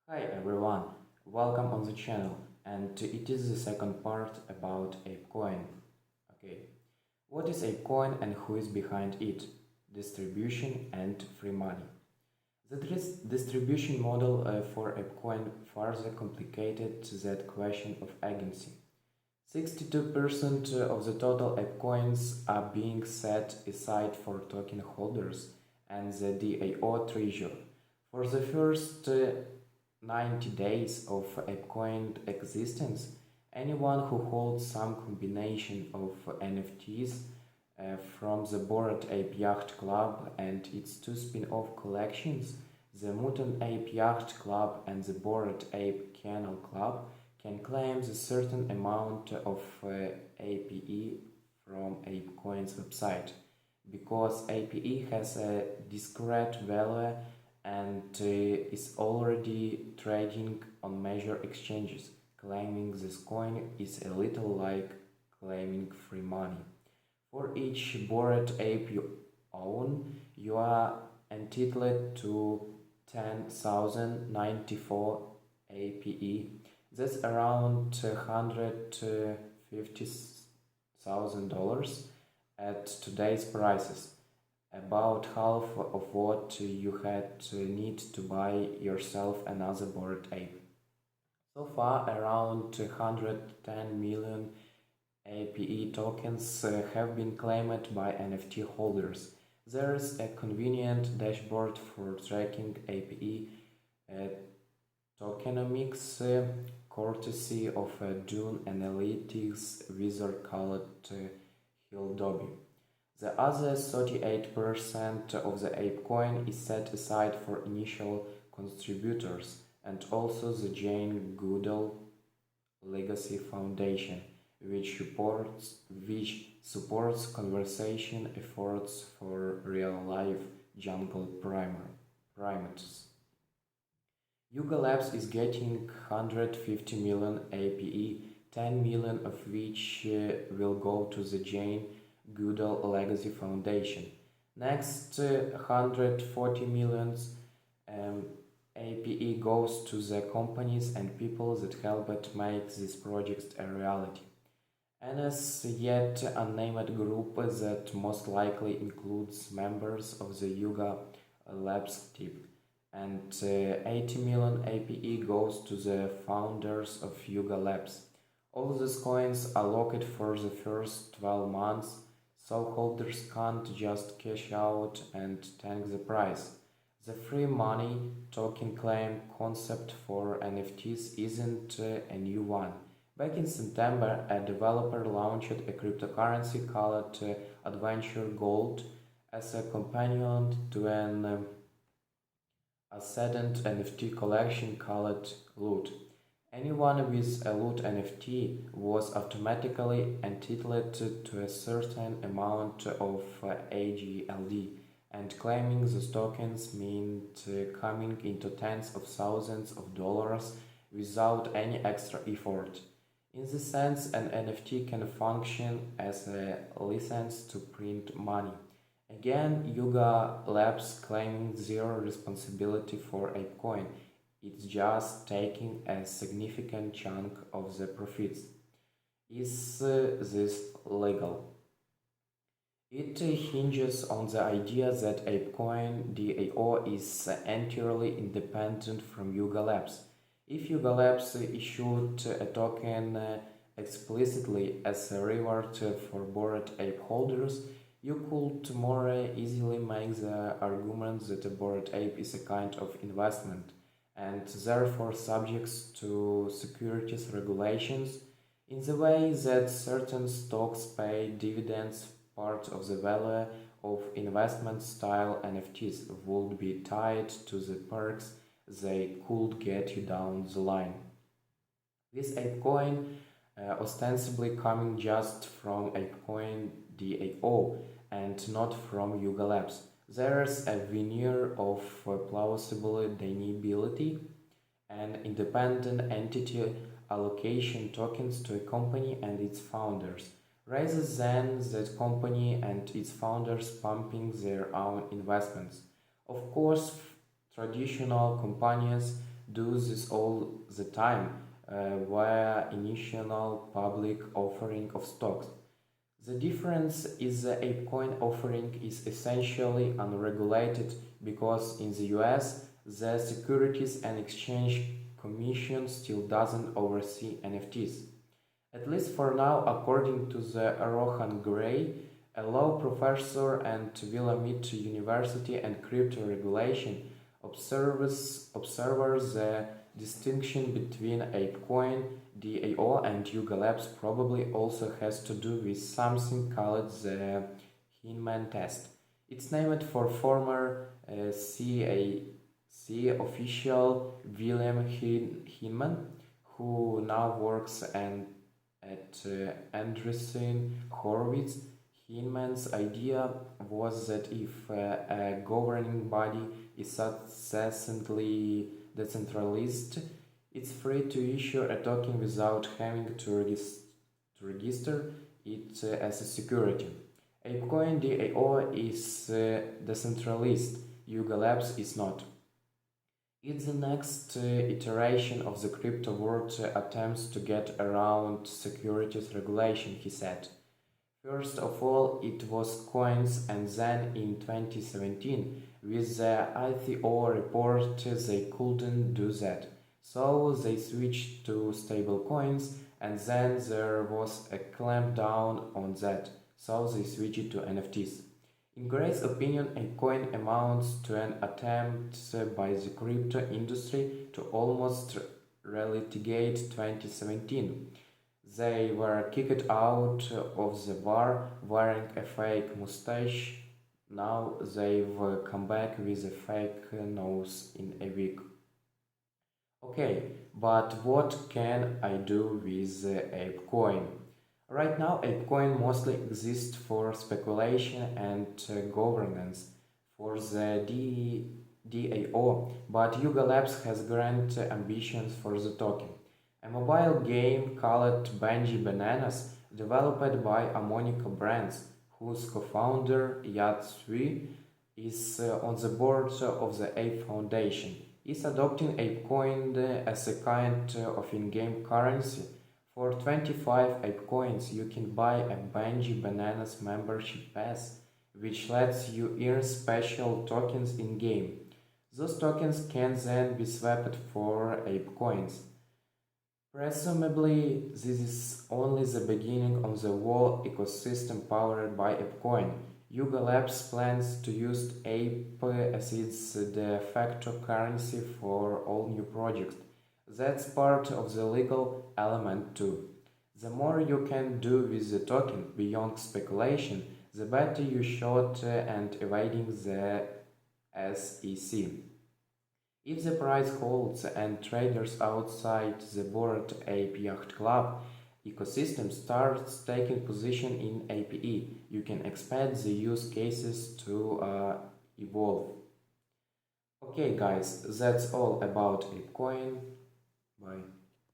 Hi everyone, welcome on the channel, and it is the second part about ApeCoin. Okay, what is ApeCoin and who is behind it? Distribution and free money. The distribution model for ApeCoin further complicated that question of agency. 62% of the total ApeCoins are being set aside for token holders and the DAO treasury. For the first 90 days of ApeCoin existence, anyone who holds some combination of NFTs from the Bored Ape Yacht Club and its two spin-off collections, the Mutant Ape Yacht Club and the Bored Ape Kennel Club, can claim a certain amount of APE from ApeCoin's website, because APE has a discrete value and is already trading on major exchanges. Claiming this coin is a little like claiming free money. For each Bored Ape you own, you are entitled to 10,094 APE. That's around $150,000 at today's prices, about half of what you had need to buy yourself another Bored Ape. So far, around 110 million APE tokens have been claimed by NFT holders. There is a convenient dashboard for tracking APE tokenomics, courtesy of a Dune Analytics wizard called Hildobi. The other 38% of the ApeCoin is set aside for initial contributors and also the Jane Goodall Legacy Foundation, which supports conservation efforts for real-life jungle primates. Yuga Labs is getting 150 million APE, 10 million of which will go to the Jane Goodall Legacy Foundation. Next, 140 million APE goes to the companies and people that helped make this project a reality. And as yet unnamed group that most likely includes members of the Yuga Labs team. And 80 million APE goes to the founders of Yuga Labs. All these coins are locked for the first 12 months, so holders can't just cash out and tank the price. The free money token claim concept for NFTs isn't a new one. Back in September, a developer launched a cryptocurrency called Adventure Gold as a companion to an ascendant NFT collection called Loot. Anyone with a Loot NFT was automatically entitled to a certain amount of AGLD, and claiming those tokens meant coming into tens of thousands of dollars without any extra effort. In this sense, an NFT can function as a license to print money. Again, Yuga Labs claiming zero responsibility for ApeCoin. It's just taking a significant chunk of the profits. Is this legal? It hinges on the idea that ApeCoin DAO is entirely independent from Yuga Labs. If Yuga Labs issued a token explicitly as a reward for Bored Ape holders, you could more easily make the argument that a Bored Ape is a kind of investment and therefore subject to securities regulations, in the way that certain stocks pay dividends. Part of the value of investment-style NFTs would be tied to the perks they could get you down the line. With ApeCoin ostensibly coming just from ApeCoin DAO and not from Yuga Labs, there's a veneer of plausible deniability, an independent entity allocation tokens to a company and its founders, rather than that company and its founders pumping their own investments. Of course, traditional companies do this all the time via initial public offering of stocks. The difference is the ApeCoin offering is essentially unregulated because in the US the Securities and Exchange Commission still doesn't oversee NFTs. At least for now, according to the Rohan Gray, a law professor at Willamette University and crypto regulation, observes the distinction between ApeCoin DAO and Yuga Labs probably also has to do with something called the Hinman test. It's named for former CAC official William Hinman, who now works at Andreessen Horowitz. Hinman's idea was that if a governing body is sufficiently decentralized, it's free to issue a token without having to register it as a security. ApeCoin DAO is decentralized, Yuga Labs is not. It's the next iteration of the crypto world attempts to get around securities regulation, he said. First of all, it was coins, and then in 2017, with the ICO report, they couldn't do that. So they switched to stablecoins, and then there was a clampdown on that, so they switched to NFTs. In Gray's opinion, ApeCoin amounts to an attempt by the crypto industry to almost relitigate 2017. They were kicked out of the bar wearing a fake mustache. Now they've come back with a fake nose in a week. Okay, but what can I do with ApeCoin? Right now, ApeCoin mostly exists for speculation and governance for the DAO, but Yuga Labs has grand ambitions for the token. A mobile game called Banji Bananas, developed by Amonica Brands, whose co-founder Yat Sui is on the board of the Ape Foundation, is adopting ApeCoin as a kind of in-game currency. For 25 ApeCoins, you can buy a Banji Bananas membership pass, which lets you earn special tokens in-game. Those tokens can then be swapped for ApeCoins. Presumably, this is only the beginning of the whole ecosystem powered by ApeCoin. Yuga Labs plans to use Ape as its de facto currency for all new projects. That's part of the legal element too. The more you can do with the token beyond speculation, the better you shot and evading the SEC. If the price holds and traders outside the Bored Ape Yacht Club ecosystem starts taking position in APE, you can expect the use cases to evolve. Okay guys, that's all about ApeCoin. Bye.